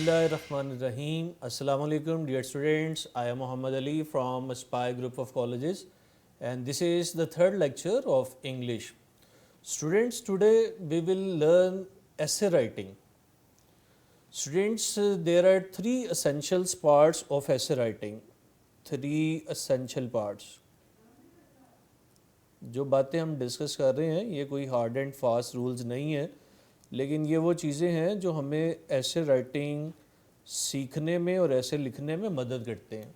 Bismillahirrahmanirrahim. Assalamu alaikum dear students. I am Muhammad Ali from Aspire Group of Colleges and this is the third lecture of English. Students, today we will learn essay writing. Students, there are three essential parts of essay writing. Three essential parts. جو باتیں ہم discuss کر رہے ہیں یہ کوئی hard and fast rules نہیں ہیں، لیکن یہ وہ چیزیں ہیں جو ہمیں ایسے رائٹنگ سیکھنے میں اور ایسے لکھنے میں مدد کرتے ہیں۔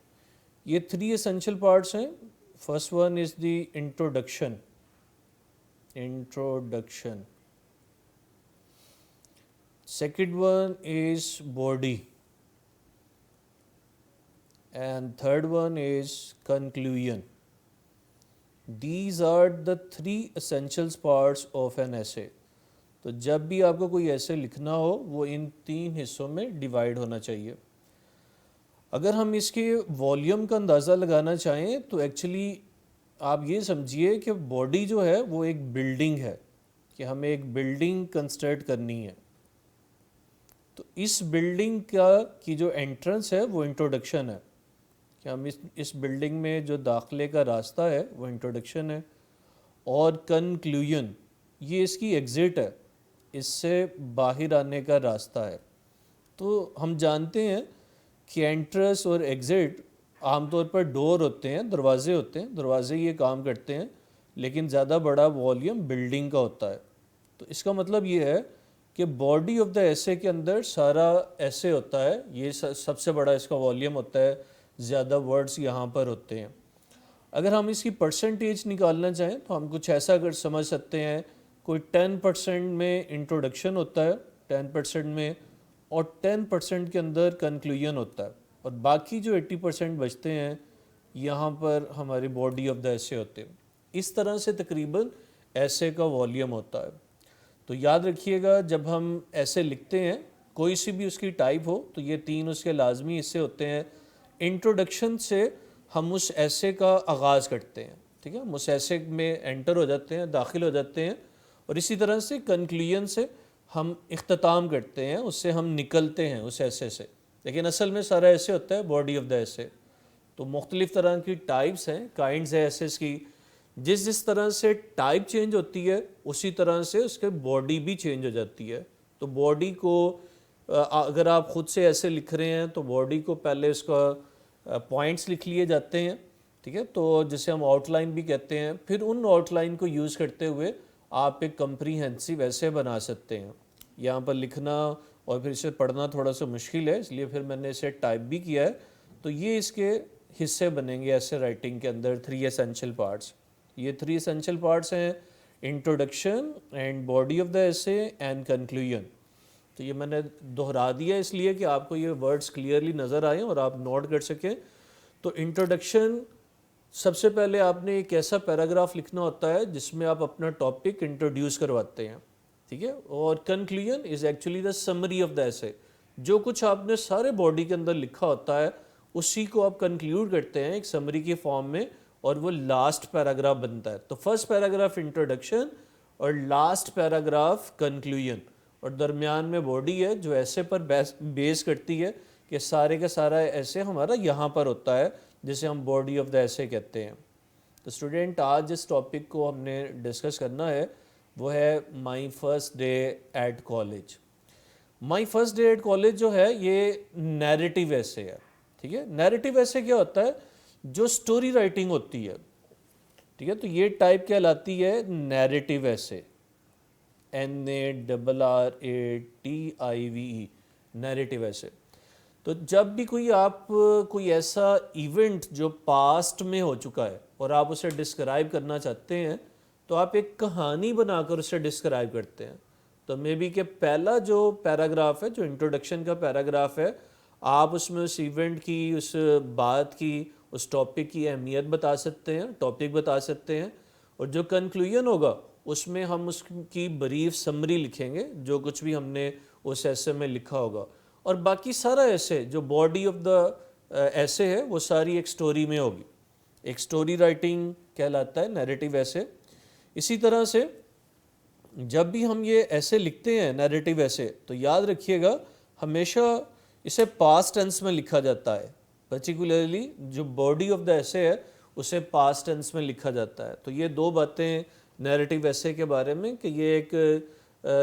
یہ تھری اسینشیل پارٹس ہیں۔ First one is the introduction. Second one is body and third one is conclusion. These are the three essential parts of an essay. تو جب بھی آپ کو کوئی ایسے لکھنا ہو وہ ان تین حصوں میں ڈیوائیڈ ہونا چاہیے۔ اگر ہم اس کے والیوم کا اندازہ لگانا چاہیں تو ایکچولی آپ یہ سمجھیے کہ باڈی جو ہے وہ ایک بلڈنگ ہے، کہ ہمیں ایک بلڈنگ کنسٹرکٹ کرنی ہے۔ تو اس بلڈنگ کی جو انٹرنس ہے وہ انٹروڈکشن ہے، کہ ہم اس بلڈنگ میں جو داخلے کا راستہ ہے وہ انٹروڈکشن ہے، اور کنکلوژن یہ اس کی ایگزٹ ہے، اس سے باہر آنے کا راستہ ہے۔ تو ہم جانتے ہیں کہ انٹرنس اور ایگزٹ عام طور پر ڈور ہوتے ہیں، دروازے ہوتے ہیں، دروازے یہ کام کرتے ہیں، لیکن زیادہ بڑا والیوم بلڈنگ کا ہوتا ہے۔ تو اس کا مطلب یہ ہے کہ باڈی آف دا ایسے کے اندر سارا ایسے ہوتا ہے، یہ سب سے بڑا اس کا والیوم ہوتا ہے، زیادہ ورڈز یہاں پر ہوتے ہیں۔ اگر ہم اس کی پرسنٹیج نکالنا چاہیں تو ہم کچھ ایسا اگر سمجھ سکتے ہیں، کوئی 10% میں انٹروڈکشن ہوتا ہے، 10% میں، اور 10% کے اندر کنکلوژن ہوتا ہے، اور باقی جو 80% بچتے ہیں یہاں پر ہماری باڈی آف دا ایسے ہوتے ہیں۔ اس طرح سے تقریباً ایسے کا والیوم ہوتا ہے۔ تو یاد رکھیے گا جب ہم ایسے لکھتے ہیں کوئی سی بھی اس کی ٹائپ ہو تو یہ تین اس کے لازمی حصے ہوتے ہیں۔ انٹروڈکشن سے ہم اس ایسے کا آغاز کرتے ہیں، ٹھیک ہے، ہم اس ایسے میں انٹر ہو جاتے ہیں، داخل ہو جاتے ہیں، اور اسی طرح سے کنکلوژن سے ہم اختتام کرتے ہیں، اس سے ہم نکلتے ہیں اس ایسے سے۔ لیکن اصل میں سارا ایسے ہوتا ہے باڈی آف دا ایسے۔ تو مختلف طرح کی ٹائپس ہیں، کائنڈز ہیں ایسیز کی، جس طرح سے ٹائپ چینج ہوتی ہے اسی طرح سے اس کے باڈی بھی چینج ہو جاتی ہے۔ تو باڈی کو اگر آپ خود سے ایسے لکھ رہے ہیں تو باڈی کو پہلے اس کا پوائنٹس لکھ لیے جاتے ہیں، ٹھیک ہے، تو جسے ہم آؤٹ لائن بھی کہتے ہیں۔ پھر ان آؤٹ لائن کو یوز کرتے ہوئے آپ ایک کمپریہنسو ایسے بنا سکتے ہیں۔ یہاں پر لکھنا اور پھر اسے پڑھنا تھوڑا سا مشکل ہے، اس لیے پھر میں نے اسے ٹائپ بھی کیا ہے۔ تو یہ اس کے حصے بنیں گے ایسے رائٹنگ کے اندر، تھری ایسینشیل پارٹس۔ یہ تھری ایسینشیل پارٹس ہیں، introduction and body of the ایسے اینڈ کنکلوژن۔ تو یہ میں نے دہرا دیا اس لیے کہ آپ کو یہ ورڈز کلیئرلی نظر آئیں اور آپ نوٹ کر سکیں۔ تو انٹروڈکشن، سب سے پہلے آپ نے ایک ایسا پیراگراف لکھنا ہوتا ہے جس میں آپ اپنا ٹاپک انٹروڈیوس کرواتے ہیں، ٹھیک ہے، اور conclusion is actually the summary of the ایسے۔ جو کچھ آپ نے سارے باڈی کے اندر لکھا ہوتا ہے اسی کو آپ کنکلیوڈ کرتے ہیں ایک سمری کی فارم میں، اور وہ لاسٹ پیراگراف بنتا ہے۔ تو فرسٹ پیراگراف انٹروڈکشن اور لاسٹ پیراگراف کنکلوژن، اور درمیان میں باڈی ہے جو ایسے پر بیس کرتی ہے کہ سارے کا سارا ایسے ہمارا یہاں پر ہوتا ہے، جسے ہم باڈی آف دا ایسے کہتے ہیں۔ تو اسٹوڈنٹ، آج جس ٹاپک کو ہم نے ڈسکس کرنا ہے وہ ہے my first day at college. My first day at college جو ہے یہ نیریٹیو ایسے ہے، ٹھیک ہے۔ نیریٹیو ایسے کیا ہوتا ہے؟ جو سٹوری رائٹنگ ہوتی ہے، ٹھیک ہے، تو یہ ٹائپ کہلاتی ہے نیریٹیو ایسے، NARRATIVE، نیریٹیو ایسے۔ تو جب بھی کوئی ایسا ایونٹ جو پاسٹ میں ہو چکا ہے اور آپ اسے ڈسکرائب کرنا چاہتے ہیں تو آپ ایک کہانی بنا کر اسے ڈسکرائب کرتے ہیں۔ تو مے بی کہ پہلا جو پیراگراف ہے، جو انٹروڈکشن کا پیراگراف ہے، آپ اس میں اس ایونٹ کی، اس بات کی، اس ٹاپک کی اہمیت بتا سکتے ہیں، ٹاپک بتا سکتے ہیں، اور جو کنکلوژن ہوگا اس میں ہم اس کی بریف سمری لکھیں گے، جو کچھ بھی ہم نے اس ایسے میں لکھا ہوگا، اور باقی سارا ایسے جو باڈی آف دا ایسے ہے وہ ساری ایک سٹوری میں ہوگی۔ ایک سٹوری رائٹنگ کہلاتا ہے نیریٹیو ایسے۔ اسی طرح سے جب بھی ہم یہ ایسے لکھتے ہیں نیریٹیو ایسے، تو یاد رکھیے گا ہمیشہ اسے پاسٹ ٹینس میں لکھا جاتا ہے، پرٹیکولرلی جو باڈی آف دا ایسے ہے اسے پاسٹ ٹینس میں لکھا جاتا ہے. تو یہ دو باتیں نیریٹیو ایسے کے بارے میں کہ یہ ایک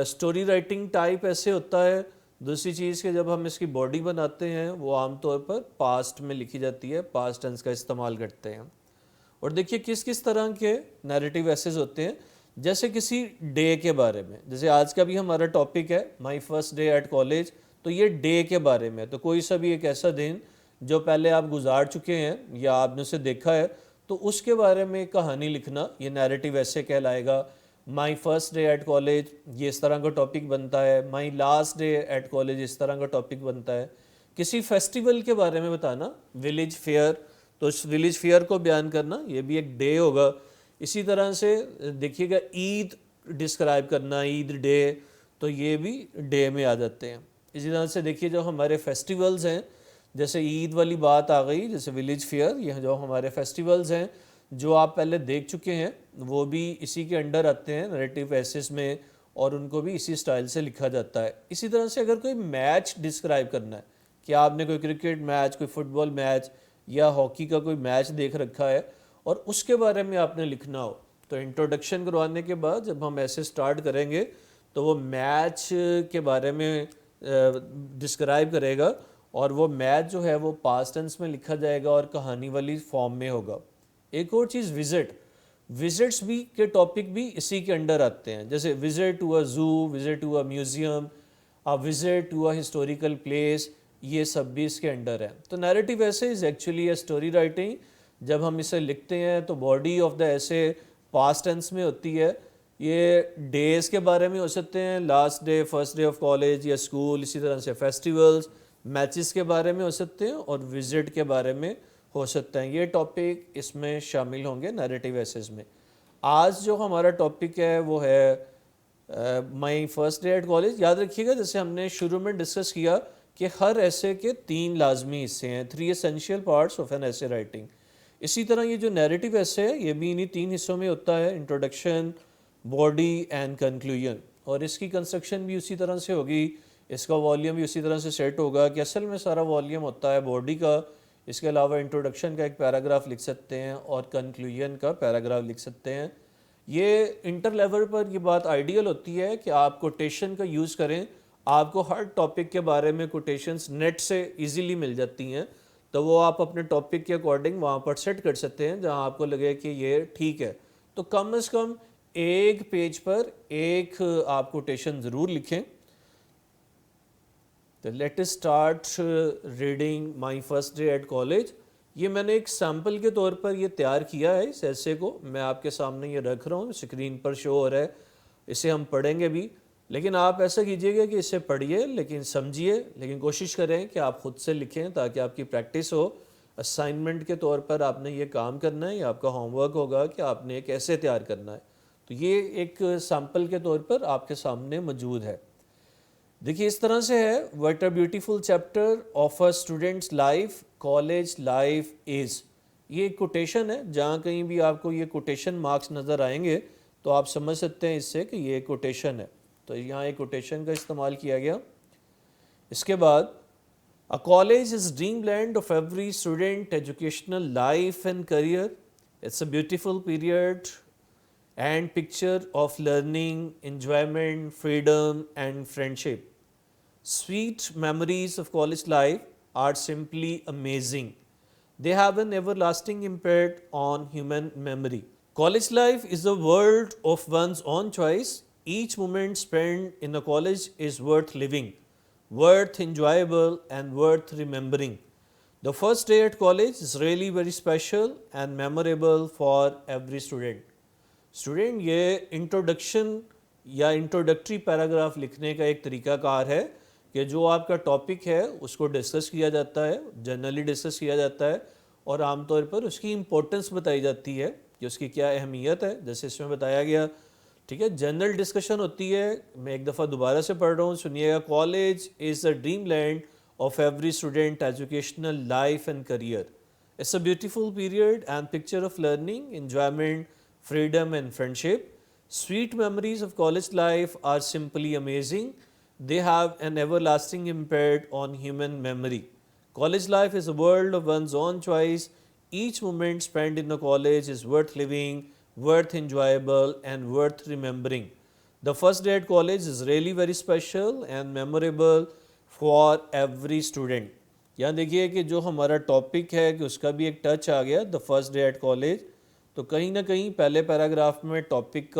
سٹوری رائٹنگ ٹائپ ایسے ہوتا ہے. دوسری چیز کہ جب ہم اس کی باڈی بناتے ہیں وہ عام طور پر پاسٹ میں لکھی جاتی ہے، پاسٹ ٹینس کا استعمال کرتے ہیں. اور دیکھیے کس کس طرح کے نیریٹیو ایسیز ہوتے ہیں. جیسے کسی ڈے کے بارے میں، جیسے آج کا بھی ہمارا ٹاپک ہے my first day at college, تو یہ ڈے کے بارے میں. تو کوئی سا بھی ایک ایسا دن جو پہلے آپ گزار چکے ہیں یا آپ نے اسے دیکھا ہے، تو اس کے بارے میں ایک کہانی لکھنا یہ نیریٹیو ایسے کہلائے گا. My first day at college یہ اس طرح کا ٹاپک بنتا ہے. My last day at college اس طرح کا ٹاپک بنتا ہے. کسی فیسٹیول کے بارے میں بتانا، ولیج فیئر، تو اس ولیج فیئر کو بیان کرنا یہ بھی ایک ڈے ہوگا. اسی طرح سے دیکھیے گا عید ڈسکرائب کرنا، عید ڈے، تو یہ بھی ڈے میں آ جاتے ہیں. اسی طرح سے دیکھیے جو ہمارے فیسٹیولز ہیں، جیسے عید والی بات آ گئی، جیسے ولیج فیئر، یہ جو ہمارے فیسٹیولز ہیں جو آپ پہلے دیکھ چکے ہیں وہ بھی اسی کے انڈر آتے ہیں نیریٹیو ایسیز میں، اور ان کو بھی اسی سٹائل سے لکھا جاتا ہے. اسی طرح سے اگر کوئی میچ ڈسکرائب کرنا ہے کہ آپ نے کوئی کرکٹ میچ، کوئی فٹ بال میچ یا ہاکی کا کوئی میچ دیکھ رکھا ہے اور اس کے بارے میں آپ نے لکھنا ہو، تو انٹروڈکشن کروانے کے بعد جب ہم ایسے سٹارٹ کریں گے تو وہ میچ کے بارے میں ڈسکرائب کرے گا، اور وہ میچ جو ہے وہ پاسٹ ٹینس میں لکھا جائے گا اور کہانی والی فارم میں ہوگا. ایک اور چیز وزٹس بھی کے ٹاپک بھی اسی کے انڈر آتے ہیں. جیسے visit to a zoo, visit to a museum, visit to a historical place, یہ سب بھی اس کے انڈر ہے. تو نیریٹیو ایسے is actually a story writing. جب ہم اسے لکھتے ہیں تو باڈی آف دا ایسے پاسٹ ٹینس میں ہوتی ہے. یہ ڈیز کے بارے میں ہو سکتے ہیں، last day, first day of college یا اسکول. اسی طرح سے فیسٹیولز، میچز کے بارے میں ہو سکتے ہیں، اور وزٹ کے بارے میں ہو سکتے ہیں. یہ ٹاپک اس میں شامل ہوں گے نیریٹیو ایسیز میں. آج جو ہمارا ٹاپک ہے وہ ہے my first day at college. یاد رکھیے گا جیسے ہم نے شروع میں ڈسکس کیا کہ ہر ایسے کے 3 لازمی حصے ہیں، 3 essential parts of an essay writing. اسی طرح یہ جو نیریٹیو ایسے ہے یہ بھی انہی 3 حصوں میں ہوتا ہے، انٹروڈکشن، باڈی اینڈ کنکلوژن. اور اس کی کنسٹرکشن بھی اسی طرح سے ہوگی، اس کا والیوم بھی اسی طرح سے سیٹ ہوگا کہ اصل میں سارا والیوم ہوتا ہے باڈی کا. اس کے علاوہ انٹروڈکشن کا ایک پیراگراف لکھ سکتے ہیں اور کنکلوژن کا پیراگراف لکھ سکتے ہیں. یہ انٹر لیول پر یہ بات آئیڈیل ہوتی ہے کہ آپ کوٹیشن کا یوز کریں. آپ کو ہر ٹاپک کے بارے میں کوٹیشنز نیٹ سے ایزیلی مل جاتی ہیں، تو وہ آپ اپنے ٹاپک کے اکارڈنگ وہاں پر سیٹ کر سکتے ہیں جہاں آپ کو لگے کہ یہ ٹھیک ہے. تو کم از کم ایک پیج پر ایک آپ کوٹیشن ضرور لکھیں. تو let us start reading my first day at college. یہ میں نے ایک سیمپل کے طور پر یہ تیار کیا ہے، اس ایسے کو میں آپ کے سامنے یہ رکھ رہا ہوں، اسکرین پر شو ہو رہا ہے. اسے ہم پڑھیں گے بھی، لیکن آپ ایسا کیجئے گا کہ اسے پڑھیے لیکن سمجھیے، لیکن کوشش کریں کہ آپ خود سے لکھیں تاکہ آپ کی پریکٹس ہو. اسائنمنٹ کے طور پر آپ نے یہ کام کرنا ہے، یہ آپ کا ہوم ورک ہوگا کہ آپ نے ایک ایسے تیار کرنا ہے. تو یہ ایک سیمپل کے طور پر آپ کے سامنے موجود ہے. دیکھیے اس طرح سے ہے، what a beautiful chapter of a students life, college life is. یہ ایک کوٹیشن ہے، جہاں کہیں بھی آپ کو یہ کوٹیشن مارکس نظر آئیں گے تو آپ سمجھ سکتے ہیں اس سے کہ یہ ایک کوٹیشن ہے. تو یہاں ایک کوٹیشن کا استعمال کیا گیا. اس کے بعد A college is dreamland of every student educational life and career. It's a beautiful period and picture of learning, enjoyment, freedom and friendship. Sweet memories of college life are simply amazing. They have an everlasting impact on human memory. College life is a world of one's own choice. Each moment spent in a college is worth living, worth enjoyable and worth remembering. The first day at college is really very special and memorable for every student. Student یہ introduction یا introductory paragraph لکھنے کا ایک طریقہ کار ہے کہ جو آپ کا ٹاپک ہے اس کو ڈسکس کیا جاتا ہے، جنرلی ڈسکس کیا جاتا ہے، اور عام طور پر اس کی امپورٹنس بتائی جاتی ہے کہ اس کی کیا اہمیت ہے. جیسے اس میں بتایا گیا، ٹھیک ہے، جنرل ڈسکشن ہوتی ہے. میں ایک دفعہ دوبارہ سے پڑھ رہا ہوں، سنیے گا. College is a dream land of every student educational life and career. It's a beautiful period and picture of learning, enjoyment, freedom and friendship. Sweet memories of college life are simply amazing. they have an everlasting impact on human memory. College life is a world of one's own choice. Each moment spent in a college is worth living, worth enjoyable, and worth remembering. The first day at college is really very special and memorable for every student. یہاں دیکھیے کہ جو ہمارا topic ہے کہ اس کا بھی ایک ٹچ آ گیا the first day at college. تو کہیں نہ کہیں پہلے پیراگراف میں ٹاپک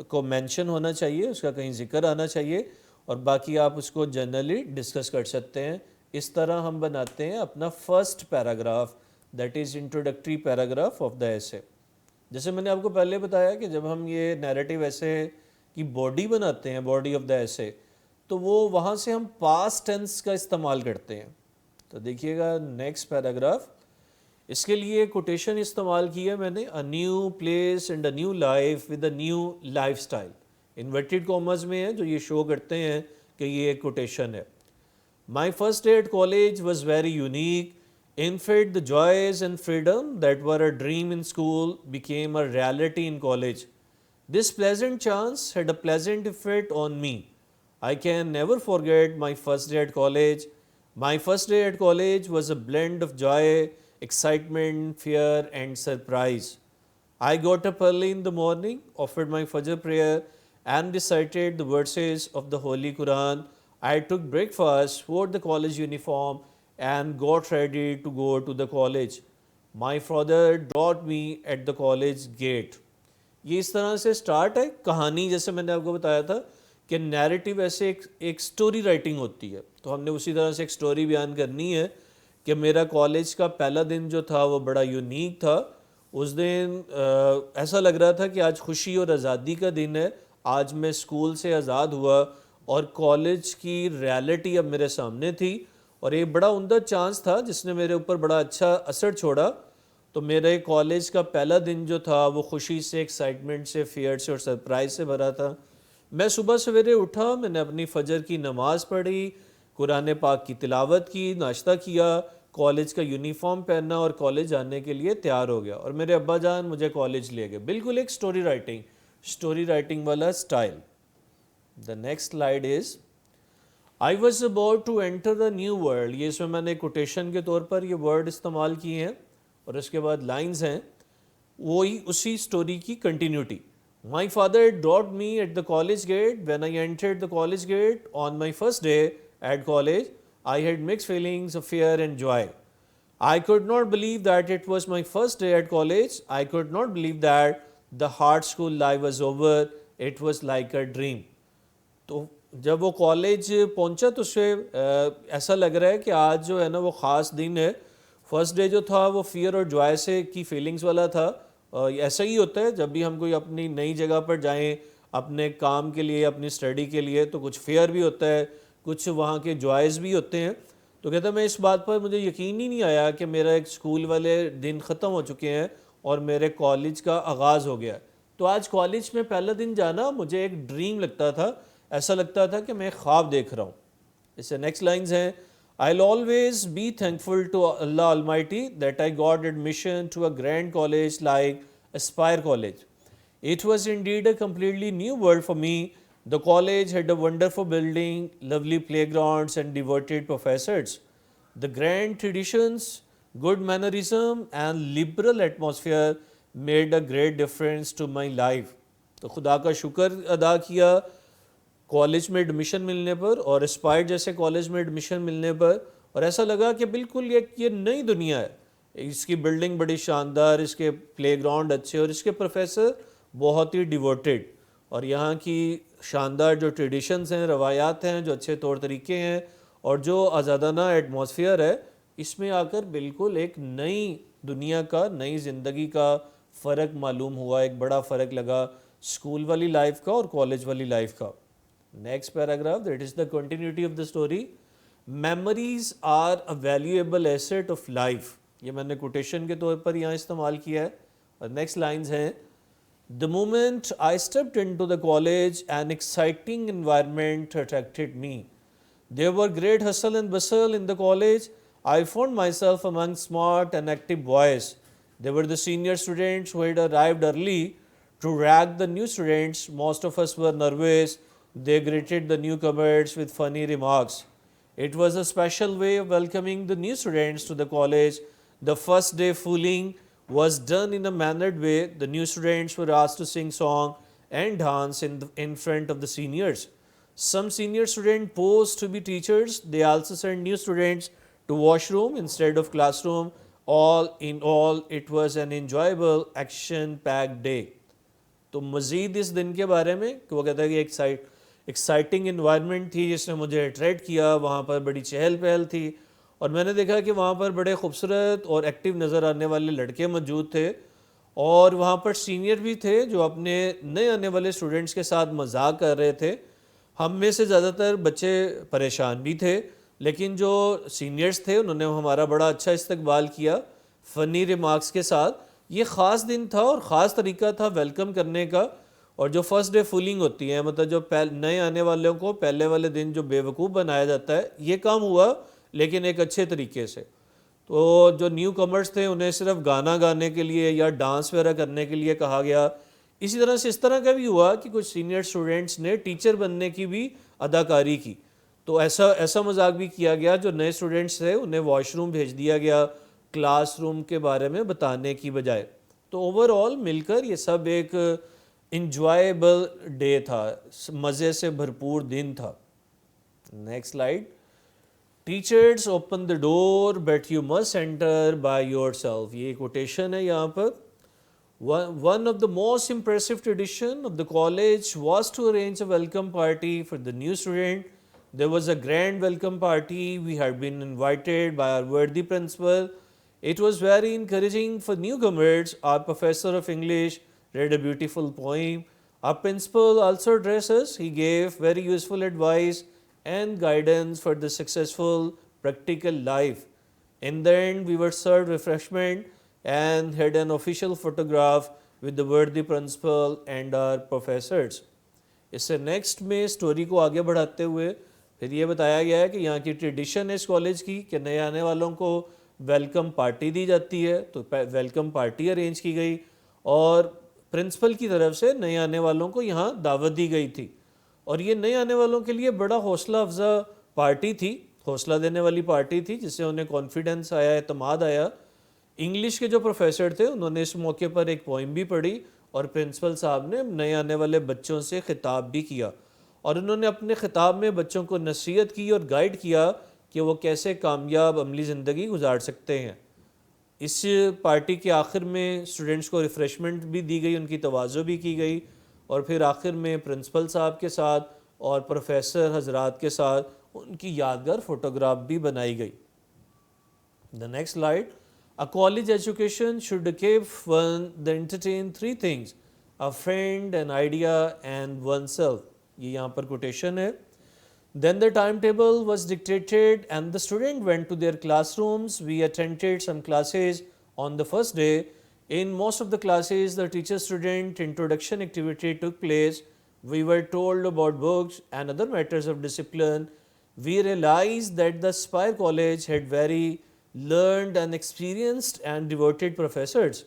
کو مینشن ہونا چاہیے, اس کا کہیں ذکر آنا چاہیے, اور باقی آپ اس کو جنرلی ڈسکس کر سکتے ہیں. اس طرح ہم بناتے ہیں اپنا first paragraph, that is introductory paragraph of the ایسے. جیسے میں نے آپ کو پہلے بتایا کہ جب ہم یہ نیریٹو ایسے کی باڈی بناتے ہیں, باڈی آف دا ایسے, تو وہ وہاں سے ہم پاسٹ ٹینس کا استعمال کرتے ہیں. تو دیکھیے گا نیکسٹ پیراگراف, اس کے لیے کوٹیشن استعمال کی ہے میں نے, a new place and a new life with a new life style. Inverted commas میں ہے جو یہ شو کرتے ہیں کہ یہ ایک کوٹیشن ہے. My first day at college was very unique. In fact, the joys and freedom that were a dream in school became a reality in college. This pleasant chance had a pleasant effect on me. I can never forget my first day at college. My first day at college was a blend of joy, excitement, fear, and surprise. I got up early in the morning, offered my Fajr prayer, and recited the verses of the Holy Quran. I took breakfast, wore the college uniform, and got ready to go to the college. My father dropped me at the college gate. یہ اس طرح سے start ہے کہانی. جیسے میں نے آپ کو بتایا تھا کہ نیریٹو ایسے ایک سٹوری رائٹنگ ہوتی ہے, تو ہم نے اسی طرح سے ایک سٹوری بیان کرنی ہے کہ میرا کالج کا پہلا دن جو تھا وہ بڑا یونیک تھا. اس دن ایسا لگ رہا تھا کہ آج خوشی اور آزادی کا دن ہے, آج میں اسکول سے آزاد ہوا اور کالج کی ریالٹی اب میرے سامنے تھی, اور ایک بڑا عمدہ چانس تھا جس نے میرے اوپر بڑا اچھا اثر چھوڑا. تو میرے کالج کا پہلا دن جو تھا وہ خوشی سے, ایکسائٹمنٹ سے, فیئر سے اور سرپرائز سے بھرا تھا. میں صبح سویرے اٹھا, میں نے اپنی فجر کی نماز پڑھی, قرآن پاک کی تلاوت کی, ناشتہ کیا, کالج کا یونیفارم پہنا اور کالج جانے کے لیے تیار ہو گیا, اور میرے ابا جان مجھے کالج لے گئے. بالکل ایک سٹوری رائٹنگ والا style. The next slide is I was about to enter the new world. یہ اس میں نے کوٹیشن کے طور پر یہ ورڈ استعمال کیے ہیں, اور اس کے بعد لائنز ہیں وہی اسی سٹوری کی continuity. My father dropped me at the college gate. When I entered the college gate on my first day at college, I had mixed feelings of fear and joy. I could not believe that it was my first day at college. I could not believe that the hard school life was over. It was like a dream. تو جب وہ college پہنچا تو اسے ایسا لگ رہا ہے کہ آج جو ہے نا وہ خاص دن ہے. فرسٹ ڈے جو تھا وہ فیئر اور جوائے سے کی فیلنگز والا تھا. ایسا ہی ہوتا ہے جب بھی ہم کوئی اپنی نئی جگہ پر جائیں اپنے کام کے لیے, اپنی اسٹڈی کے لیے, تو کچھ فیئر بھی ہوتا ہے, کچھ وہاں کے جوائز بھی ہوتے ہیں. تو کہتا ہے میں اس بات پر مجھے یقین ہی نہیں آیا کہ میرا ایک اسکول والے دن ختم ہو چکے ہیں اور میرے کالج کا آغاز ہو گیا. تو آج کالج میں پہلا دن جانا مجھے ایک ڈریم لگتا تھا, ایسا لگتا تھا کہ میں خواب دیکھ رہا ہوں. اس سے نیکسٹ لائنز ہیں, I'll always be thankful to Allah Almighty that I got admission to a grand college like Aspire College. It was indeed a completely new world for me. The college had a wonderful building, lovely playgrounds and devoted professors. The grand traditions, good mannerism and liberal atmosphere made a great difference to my life. تو خدا کا شکر ادا کیا college میں admission ملنے پر, اور اسپائر جیسے کالج میں ایڈمیشن ملنے پر, اور ایسا لگا کہ بالکل یہ نئی دنیا ہے. اس کی بلڈنگ بڑی شاندار, اس کے پلے گراؤنڈ اچھے, اور اس کے پروفیسر بہت ہی ڈیووٹیڈ, اور یہاں کی شاندار جو ٹریڈیشنز ہیں, روایات ہیں, جو اچھے طور طریقے ہیں, اور جو آزادانہ ایٹماسفیئر ہے, اس میں آ کر بالکل ایک نئی دنیا کا, نئی زندگی کا فرق معلوم ہوا. ایک بڑا فرق لگا اسکول والی لائف کا اور کالج والی لائف کا. Next paragraph, that is the continuity of the story. Memories are a valuable asset of life. یہ میں نے کوٹیشن کے طور پر یہاں استعمال کیا ہے. اور نیکسٹ لائنز ہیں, The moment I stepped into the college, an exciting environment attracted me. There were great hustle and bustle in the college. I found myself among smart and active boys. There were the senior students who had arrived early to rag the new students. Most of us were nervous. They greeted the newcomers with funny remarks. It was a special way of welcoming the new students to the college. The first day fooling was done in a mannered way. The new students were asked to sing song and dance in front of the seniors. Some senior students posed to be teachers. They also sent new students to washroom instead of classroom. All in all, it was an enjoyable, action-packed day. تو مزید اس دن کے بارے میں کہ وہ کہتا ہے کہ ایکسائٹنگ انوائرمنٹ تھی جس نے مجھے اٹریکٹ کیا. وہاں پر بڑی چہل پہل تھی اور میں نے دیکھا کہ وہاں پر بڑے خوبصورت اور ایکٹیو نظر آنے والے لڑکے موجود تھے اور وہاں پر سینئر بھی تھے جو اپنے نئے آنے والے اسٹوڈنٹس کے ساتھ مذاق کر رہے تھے. ہم میں سے زیادہ تر بچے پریشان بھی تھے لیکن جو سینئرز تھے انہوں نے ہمارا بڑا اچھا استقبال کیا فنی ریمارکس کے ساتھ. یہ خاص دن تھا اور خاص طریقہ تھا ویلکم کرنے کا. اور جو فرسٹ ڈے فولنگ ہوتی ہے مطلب جو نئے آنے والوں کو پہلے والے دن جو بے وقوف بنایا جاتا ہے یہ کام ہوا لیکن ایک اچھے طریقے سے. تو جو نیو کمرز تھے انہیں صرف گانا گانے کے لیے یا ڈانس وغیرہ کرنے کے لیے کہا گیا. اسی طرح سے اس طرح کا بھی ہوا کہ کچھ سینئر اسٹوڈنٹس نے ٹیچر بننے کی بھی اداکاری کی. تو ایسا مذاق بھی کیا گیا جو نئے اسٹوڈنٹس تھے انہیں واش روم بھیج دیا گیا کلاس روم کے بارے میں بتانے کی بجائے. تو اوور آل مل کر یہ سب ایک انجوائیبل ڈے تھا, مزے سے بھرپور دن تھا. Next slide. Teachers open the door but you must enter by yourself. یہ کوٹیشن ہے یہاں پر. One of the most impressive tradition of the college was to arrange a welcome party for the new student. There was a grand welcome party. We had been invited by our worthy principal. It was very encouraging for newcomers. Our professor of English read a beautiful poem. Our principal also addressed us. He gave very useful advice and guidance for the successful practical life. In the end, we were served refreshment and had an official photograph with the worthy principal and our professors. اس سے next میں story کو آگے بڑھاتے ہوئے پھر یہ بتایا گیا ہے کہ یہاں کی ٹریڈیشن ہے اس کالج کی کہ نئے آنے والوں کو ویلکم پارٹی دی جاتی ہے. تو ویلکم پارٹی ارینج کی گئی اور پرنسپل کی طرف سے نئے آنے والوں کو یہاں دعوت دی گئی تھی. اور یہ نئے آنے والوں کے لیے بڑا حوصلہ افزا پارٹی تھی, حوصلہ دینے والی پارٹی تھی جس سے انہیں کانفیڈنس آیا, اعتماد آیا. انگلش کے جو پروفیسر تھے انہوں نے اس موقع پر ایک پوئم بھی پڑھی اور پرنسپل صاحب نے نئے آنے والے بچوں سے خطاب بھی کیا اور انہوں نے اپنے خطاب میں بچوں کو نصیحت کی اور گائیڈ کیا کہ وہ کیسے کامیاب عملی زندگی گزار سکتے ہیں. اس پارٹی کے آخر میں اسٹوڈنٹس کو ریفریشمنٹ بھی دی گئی, ان کی تواضع بھی کی گئی اور پھر آخر میں پرنسپل صاحب کے ساتھ اور پروفیسر حضرات کے ساتھ ان کی یادگار فوٹوگراف بھی بنائی گئی. The next slide. A college education should give one the entertain three things: a friend, an idea, and oneself. یہ یہاں پر کوٹیشن ہے. Then the timetable was dictated and the students went to their classrooms. We attended some classes on the first day. In most of the classes, the teacher-student introduction activity took place. We were told about books and other matters of discipline. We realized that the Spire College had very learned and experienced and devoted professors.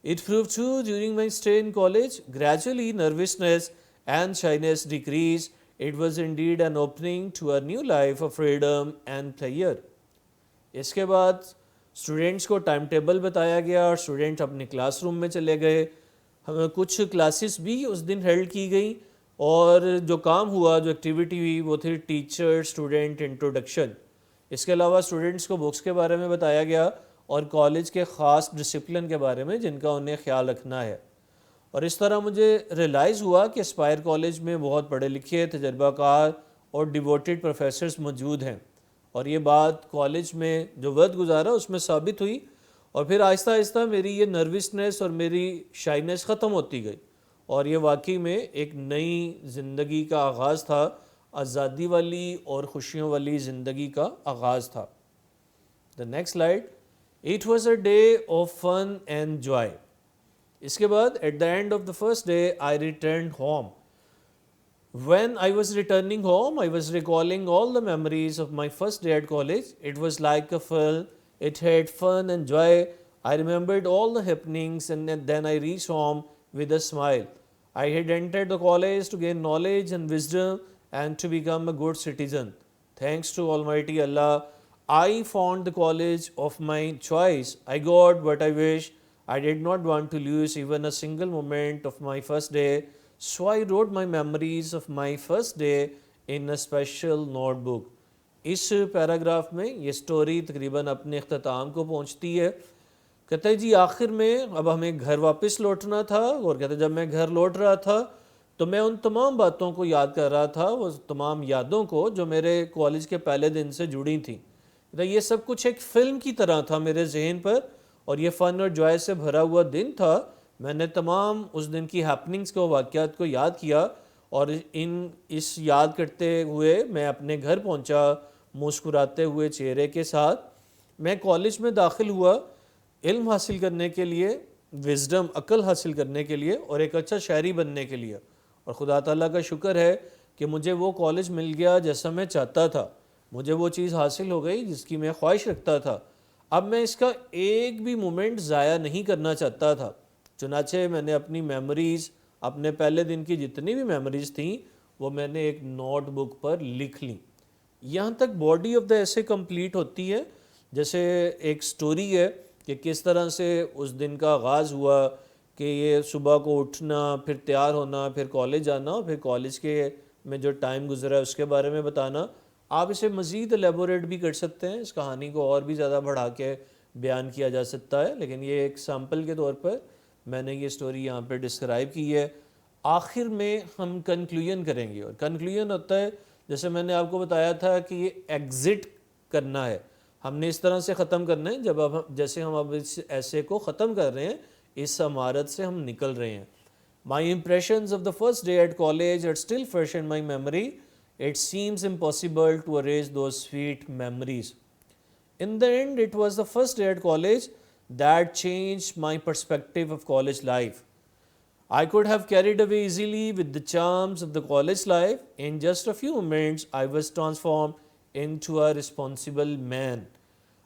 It proved true during my stay in college. Gradually, nervousness and shyness decreased. It was indeed an opening to a new life of freedom and pleasure. اس کے بعد students کو time table بتایا گیا اور student اپنے class room میں چلے گئے. ہمیں کچھ کلاسز بھی اس دن ہیلڈ کی گئیں اور جو کام ہوا, جو ایکٹیویٹی ہوئی وہ تھی ٹیچر اسٹوڈینٹ انٹروڈکشن. اس کے علاوہ اسٹوڈنٹس کو بکس کے بارے میں بتایا گیا اور کالج کے خاص ڈسپلن کے بارے میں جن کا انہیں خیال رکھنا ہے. اور اس طرح مجھے ریلائز ہوا کہ اسپائر کالج میں بہت پڑھے لکھے, تجربہ کار اور ڈیووٹیڈ پروفیسرز موجود ہیں. اور یہ بات کالج میں جو وقت گزارا اس میں ثابت ہوئی اور پھر آہستہ آہستہ میری یہ نروسنس اور میری شائنس ختم ہوتی گئی اور یہ واقعی میں ایک نئی زندگی کا آغاز تھا, آزادی والی اور خوشیوں والی زندگی کا آغاز تھا. The next slide. It was a day of fun and joy. اس کے بعد at the end of the first day I returned home. When I was returning home, I was recalling all the memories of my first day at college. It was like a film. It had fun and joy. I remembered all the happenings and then I reached home with a smile. I had entered the college to gain knowledge and wisdom. and to become a good citizen. Thanks to Almighty Allah, I found the college of my choice. I got what I wish. I did not want to lose even a single moment of my first day. So I wrote my memories of my first day in a special notebook. اس paragraph میں یہ story تقریباً اپنے اختتام کو پہنچتی ہے. کہتے ہیں جی آخر میں اب ہمیں گھر واپس لوٹنا تھا, اور کہتے ہیں جب میں گھر لوٹ رہا تھا تو میں ان تمام باتوں کو یاد کر رہا تھا, وہ تمام یادوں کو جو میرے کالج کے پہلے دن سے جڑی تھیں. یہ سب کچھ ایک فلم کی طرح تھا میرے ذہن پر, اور یہ فن اور جوائے سے بھرا ہوا دن تھا. میں نے تمام اس دن کی ہیپننگز کو, واقعات کو یاد کیا, اور اس یاد کرتے ہوئے میں اپنے گھر پہنچا مسکراتے ہوئے چہرے کے ساتھ. میں کالج میں داخل ہوا علم حاصل کرنے کے لیے, وزڈم, عقل حاصل کرنے کے لیے, اور ایک اچھا شہری بننے کے لیے. اور خدا تعالیٰ کا شکر ہے کہ مجھے وہ کالج مل گیا جیسا میں چاہتا تھا. مجھے وہ چیز حاصل ہو گئی جس کی میں خواہش رکھتا تھا. اب میں اس کا ایک بھی مومنٹ ضائع نہیں کرنا چاہتا تھا. چنانچہ میں نے اپنی میموریز, اپنے پہلے دن کی جتنی بھی میموریز تھیں, وہ میں نے ایک نوٹ بک پر لکھ لیں. یہاں تک باڈی آف دا ایسے کمپلیٹ ہوتی ہے. جیسے ایک سٹوری ہے کہ کس طرح سے اس دن کا آغاز ہوا, کہ یہ صبح کو اٹھنا, پھر تیار ہونا, پھر کالج جانا, اور پھر کالج کے میں جو ٹائم گزرا ہے اس کے بارے میں بتانا. آپ اسے مزید ایلیبوریٹ بھی کر سکتے ہیں, اس کہانی کو اور بھی زیادہ بڑھا کے بیان کیا جا سکتا ہے, لیکن یہ ایک سیمپل کے طور پر میں نے یہ سٹوری یہاں پہ ڈسکرائب کی ہے. آخر میں ہم کنکلوژن کریں گے, اور کنکلوژن ہوتا ہے جیسے میں نے آپ کو بتایا تھا کہ یہ ایگزٹ کرنا ہے. ہم نے اس طرح سے ختم کرنا ہے جیسے ہم اب اس ایسے کو ختم کر رہے ہیں, اس عمارت سے ہم نکل رہے ہیں. My impressions of the first day at college are still fresh in my memory. It seems impossible to erase those sweet memories. In the end, it was the first day at college that changed my perspective of college life. I could have carried away easily with the charms of the college life. In just a few moments, I was transformed into a responsible man.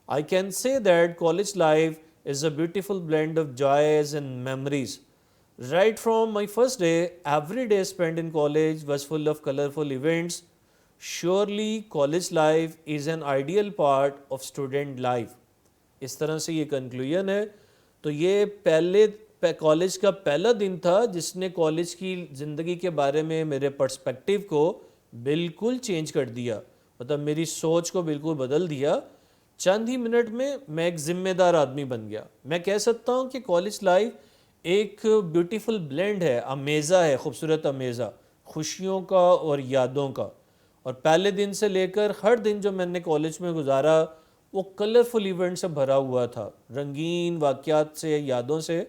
I can say that college life is a beautiful blend of joys and memories. Right from my first day, every day spent in college was full of colorful events. Surely college life is an ideal part of student life. اس طرح سے یہ conclusion ہے. تو یہ college کا پہلا دن تھا جس نے کالج کی زندگی کے بارے میں میرے پرسپیکٹیو کو بالکل چینج کر دیا, مطلب میری سوچ کو بالکل بدل دیا. چند ہی منٹ میں ایک ذمہ دار آدمی بن گیا. میں کہہ سکتا ہوں کہ کالج لائف ایک بیوٹیفل بلینڈ ہے, امیزہ ہے, خوبصورت امیزہ, خوشیوں کا اور یادوں کا. اور پہلے دن سے لے کر ہر دن جو میں نے کالج میں گزارا وہ کلرفل ایونٹ سے بھرا ہوا تھا, رنگین واقعات سے, یادوں سے.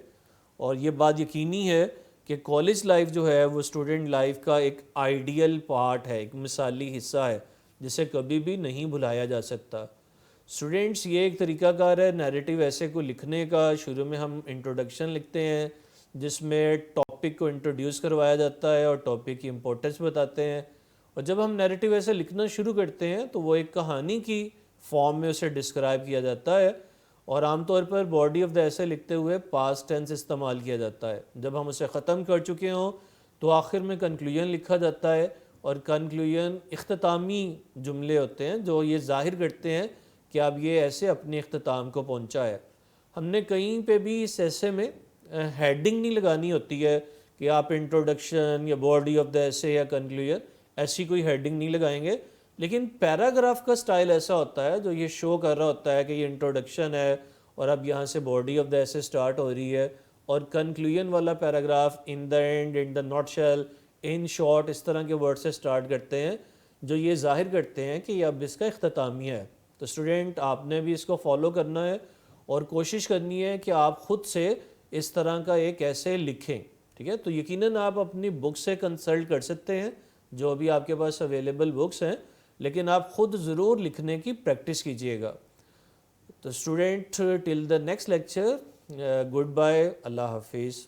اور یہ بات یقینی ہے کہ کالج لائف جو ہے وہ اسٹوڈنٹ لائف کا ایک آئیڈیل پارٹ ہے, ایک مثالی حصہ ہے جسے کبھی بھی نہیں بھلایا جا سکتا. اسٹوڈنٹس, یہ ایک طریقہ کار ہے نیریٹیو ایسے کو لکھنے کا. شروع میں ہم انٹروڈکشن لکھتے ہیں جس میں ٹاپک کو انٹروڈیوس کروایا جاتا ہے اور ٹاپک کی امپورٹنس بتاتے ہیں. اور جب ہم نیریٹیو ایسے لکھنا شروع کرتے ہیں تو وہ ایک کہانی کی فارم میں اسے ڈسکرائب کیا جاتا ہے, اور عام طور پر باڈی آف دا ایسے لکھتے ہوئے پاسٹ ٹینس استعمال کیا جاتا ہے. جب ہم اسے ختم کر چکے ہوں تو آخر میں کنکلوژن لکھا جاتا ہے, اور کنکلوژن اختتامی جملے ہوتے ہیں جو یہ ظاہر کرتے ہیں کہ اب یہ ایسے اپنے اختتام کو پہنچا ہے. ہم نے کہیں پہ بھی اس ایسے میں ہیڈنگ نہیں لگانی ہوتی ہے کہ آپ انٹروڈکشن یا باڈی آف دا ایسے یا کنکلوژن, ایسی کوئی ہیڈنگ نہیں لگائیں گے. لیکن پیراگراف کا سٹائل ایسا ہوتا ہے جو یہ شو کر رہا ہوتا ہے کہ یہ انٹروڈکشن ہے اور اب یہاں سے باڈی آف دا ایسے سٹارٹ ہو رہی ہے, اور کنکلوژن والا paragraph in the end, in the nutshell, in short, اس طرح کے ورڈ سے سٹارٹ کرتے ہیں جو یہ ظاہر کرتے ہیں کہ یہ اب اس کا اختتامیہ ہے. تو اسٹوڈنٹ, آپ نے بھی اس کو فالو کرنا ہے اور کوشش کرنی ہے کہ آپ خود سے اس طرح کا ایک ایسے لکھیں. ٹھیک ہے, تو یقیناً آپ اپنی بک سے کنسلٹ کر سکتے ہیں جو بھی آپ کے پاس اویلیبل بکس ہیں, لیکن آپ خود ضرور لکھنے کی پریکٹس کیجئے گا. تو student, till the next lecture, goodbye, اللہ حافظ.